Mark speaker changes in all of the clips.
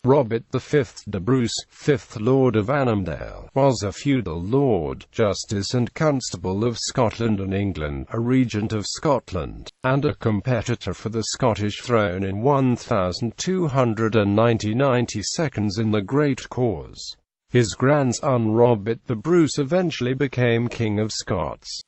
Speaker 1: Robert V de Brus, 5th Lord of Annandale, was a feudal lord, justice and constable of Scotland and England, a regent of Scotland, and a competitor for the Scottish throne in 1290 seconds in the Great Cause. His grandson Robert the Brus eventually became King of Scots.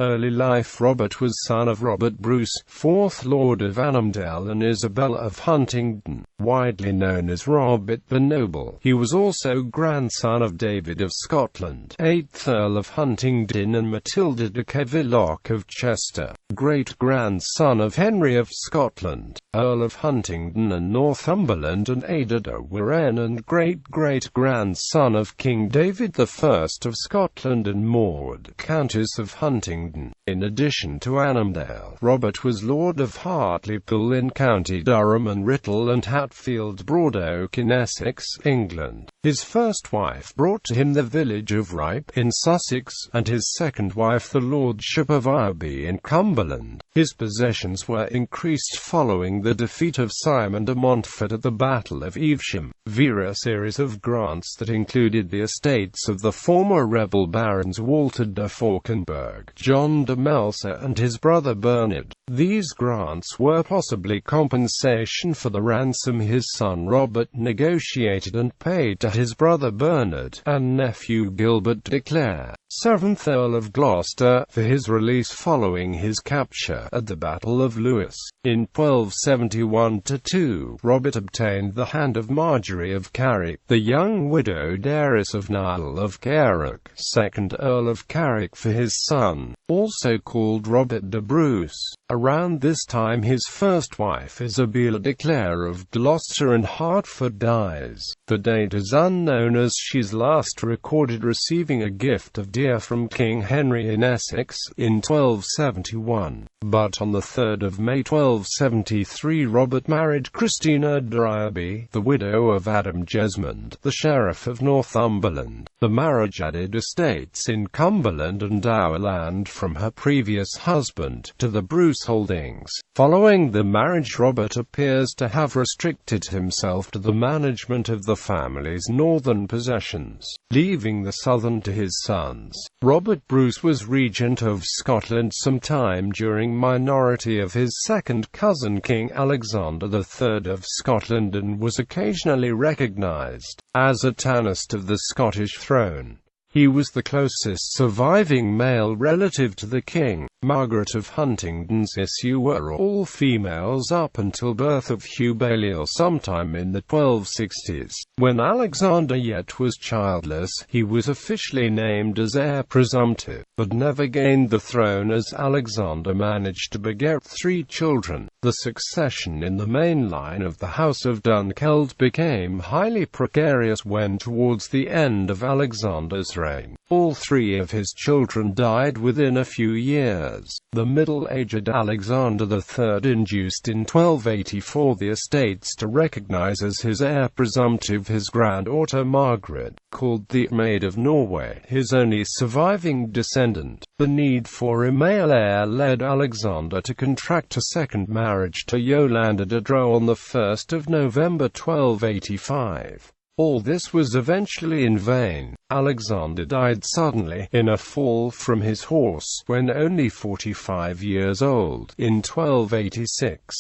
Speaker 1: Early life. Robert was son of Robert Bruce, 4th Lord of Annandale, and Isabella of Huntingdon, widely known as Robert the Noble. He was also grandson of David of Scotland, 8th Earl of Huntingdon, and Matilda de Cavilloch of Chester, great-grandson of Henry of Scotland, Earl of Huntingdon and Northumberland, and Ada de Warenne, and great-great-grandson of King David I of Scotland and Maud, Countess of Huntingdon. In addition to Annandale, Robert was Lord of Hartlepool in County Durham and Writtle and Hatfield Broadoak in Essex, England. His first wife brought to him the village of Ripe in Sussex, and his second wife the lordship of Ireby in Cumberland. His possessions were increased following the defeat of Simon de Montfort at the Battle of Evesham, via a series of grants that included the estates of the former rebel barons Walter de Fauconberg, John de Melser and his brother Bernard. These grants were possibly compensation for the ransom his son Robert negotiated and paid to his brother Bernard and nephew Gilbert de Clare, 7th Earl of Gloucester, for his release following his capture at the Battle of Lewes. In 1271–2, Robert obtained the hand of Marjorie of Carrick, the young widowed heiress of Niall of Carrick, 2nd Earl of Carrick, for his son, also called Robert de Brus. Around this time his first wife Isabella de Clare of Gloucester and Hertford dies. The date is unknown, as she's last recorded receiving a gift of deer from King Henry in Essex, in 1271. But on the 3rd of May 1273 Robert married Christina de Ireby, the widow of Adam Jesmond, the Sheriff of Northumberland. The marriage added estates in Cumberland and dower land from her previous husband to the Bruce holdings. Following the marriage, Robert appears to have restricted himself to the management of the family's northern possessions, leaving the southern to his sons. Robert Bruce was Regent of Scotland sometime during minority of his second cousin King Alexander III of Scotland, and was occasionally recognised as a Tanist of the Scottish throne. He was the closest surviving male relative to the king. Margaret of Huntingdon's issue were all females up until birth of Hugh Balliol sometime in the 1260s. When Alexander yet was childless, he was officially named as heir presumptive, but never gained the throne, as Alexander managed to beget 3 children. The succession in the main line of the House of Dunkeld became highly precarious when, towards the end of Alexander's reign, all 3 of his children died within a few years. The middle-aged Alexander III induced in 1284 the estates to recognize as his heir presumptive his granddaughter Margaret, called the Maid of Norway, his only surviving descendant. The need for a male heir led Alexander to contract a second marriage to Yolande de Dreux on the 1st of November 1285. All this was eventually in vain. Alexander died suddenly, in a fall from his horse, when only 45 years old, in 1286.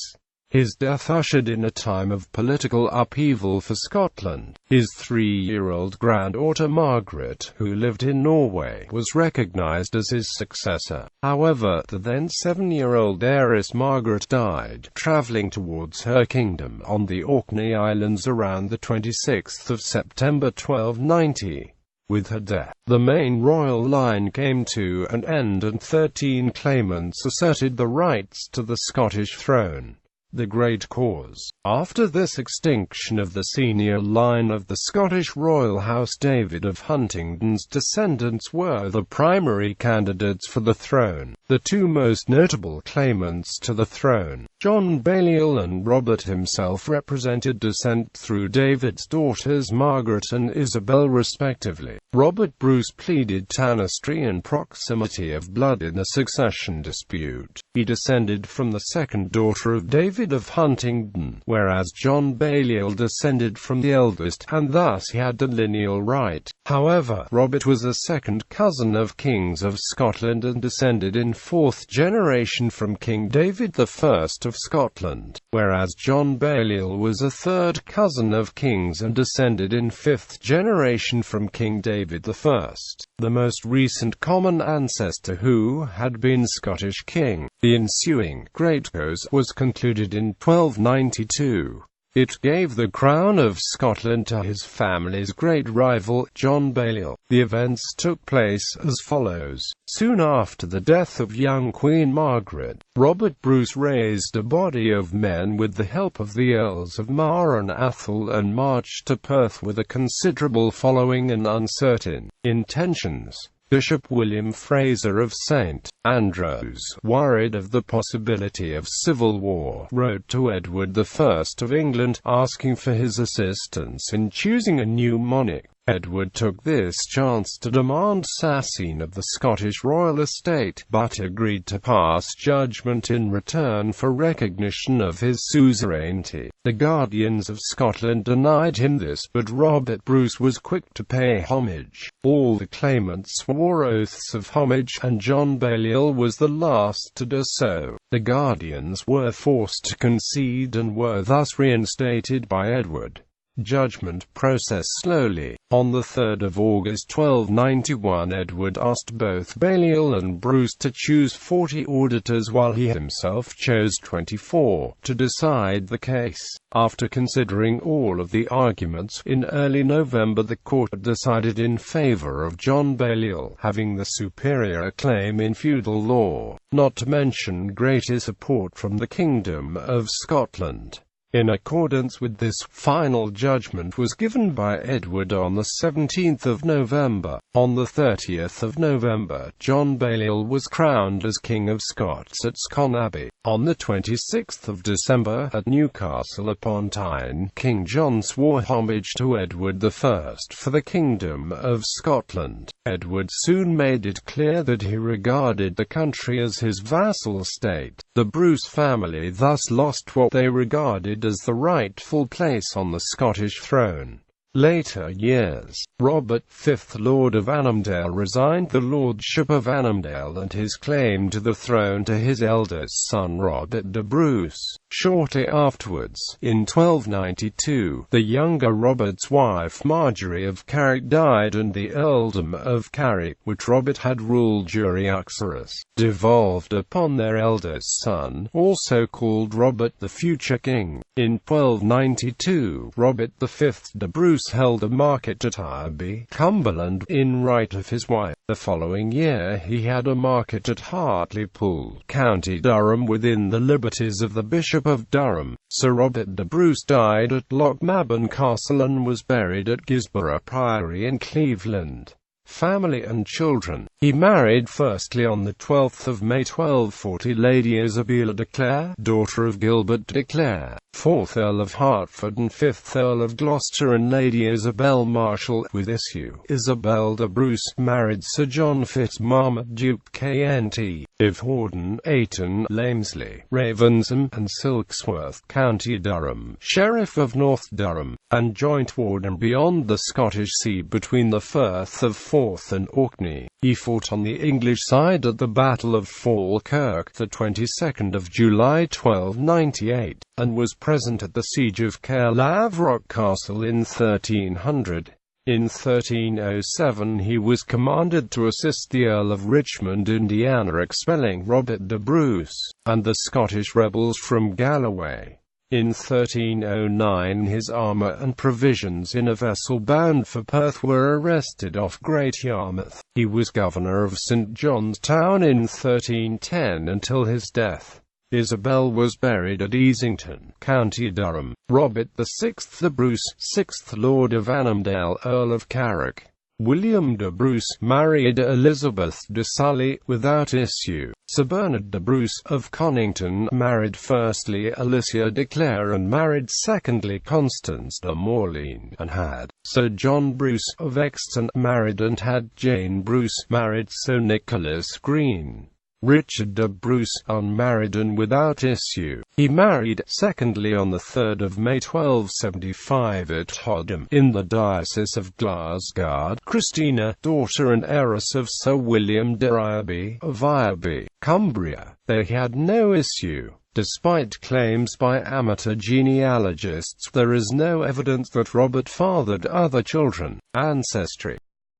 Speaker 1: His death ushered in a time of political upheaval for Scotland. His 3-year-old granddaughter Margaret, who lived in Norway, was recognised as his successor. However, the then 7-year-old heiress Margaret died, travelling towards her kingdom on the Orkney Islands around the 26th of September 1290. With her death, the main royal line came to an end and 13 claimants asserted the rights to the Scottish throne. The Great Cause. After this extinction of the senior line of the Scottish royal house, David of Huntingdon's descendants were the primary candidates for the throne. The 2 most notable claimants to the throne, John Balliol and Robert himself, represented descent through David's daughters Margaret and Isabel respectively. Robert Bruce pleaded tanistry and proximity of blood in a succession dispute. He descended from the second daughter of David David of Huntingdon, whereas John Balliol descended from the eldest, and thus he had the lineal right. However, Robert was a second cousin of Kings of Scotland and descended in fourth generation from King David I of Scotland, whereas John Balliol was a third cousin of Kings and descended in fifth generation from King David I, the most recent common ancestor who had been Scottish king. The ensuing Great Cause was concluded in 1292. It gave the crown of Scotland to his family's great rival, John Balliol. The events took place as follows. Soon after the death of young Queen Margaret, Robert Bruce raised a body of men with the help of the Earls of Mar and Athol and marched to Perth with a considerable following and uncertain intentions. Bishop William Fraser of St. Andrews, worried of the possibility of civil war, wrote to Edward I of England, asking for his assistance in choosing a new monarch. Edward took this chance to demand saceen of the Scottish royal estate, but agreed to pass judgment in return for recognition of his suzerainty. The Guardians of Scotland denied him this, but Robert Bruce was quick to pay homage. All the claimants swore oaths of homage, and John Balliol was the last to do so. The Guardians were forced to concede and were thus reinstated by Edward. Judgment processed slowly. On the 3rd of August 1291, Edward asked both Balliol and Bruce to choose 40 auditors while he himself chose 24, to decide the case. After considering all of the arguments, in early November the court decided in favour of John Balliol, having the superior claim in feudal law, not to mention greater support from the Kingdom of Scotland. In accordance with this, final judgment was given by Edward on the 17th of November. On the 30th of November, John Balliol was crowned as King of Scots at Scone Abbey. On the 26th of December, at Newcastle upon Tyne, King John swore homage to Edward I for the Kingdom of Scotland. Edward soon made it clear that he regarded the country as his vassal state. The Bruce family thus lost what they regarded as the rightful place on the Scottish throne. Later years, Robert V, Lord of Annandale, resigned the lordship of Annandale and his claim to the throne to his eldest son Robert de Brus. Shortly afterwards, in 1292, the younger Robert's wife Marjorie of Carrick died and the earldom of Carrick, which Robert had ruled jure uxoris, devolved upon their eldest son, also called Robert the future king. In 1292, Robert V de Brus held a market at Ireby, Cumberland, in right of his wife. The following year he had a market at Hartlepool, County Durham, within the liberties of the Bishop of Durham. Sir Robert de Brus died at Lochmaben Castle and was buried at Gisborough Priory in Cleveland. Family and children. He married firstly on the 12th of May 1240 Lady Isabella de Clare, daughter of Gilbert de Clare, 4th Earl of Hertford and 5th Earl of Gloucester, and Lady Isabel Marshall. With issue, Isabel de Brus married Sir John Fitzmarmont, Duke Knt. of Horden, Ayton, Lamesley, Ravensham, and Silksworth, County Durham, Sheriff of North Durham, and joint warden beyond the Scottish Sea between the Firth of Forth and Orkney. He fought on the English side at the Battle of Falkirk, the 22nd of July 1298, and was present at the siege of Caerlaverock Castle in 1300. In 1307 he was commanded to assist the Earl of Richmond, Indiana, expelling Robert de Brus and the Scottish rebels from Galloway. In 1309 his armour and provisions in a vessel bound for Perth were arrested off Great Yarmouth. He was governor of St John's Town in 1310 until his death. Isabel was buried at Easington, County Durham. Robert VI de Brus, 6th Lord of Annandale, Earl of Carrick. William de Brus married Elizabeth de Sully, without issue. Sir Bernard de Brus, of Conington, married firstly Alicia de Clare and married secondly Constance de Morlene, and had. Sir John Bruce, of Exton, married and had Jane Bruce, married Sir Nicholas Green. Richard de Brus, unmarried and without issue. He married, secondly, on 3 May 1275 at Hodham, in the Diocese of Glasgow, Christina, daughter and heiress of Sir William de Ireby, of Ireby, Cumbria. They had no issue. Despite claims by amateur genealogists, there is no evidence that Robert fathered other children. Ancestry.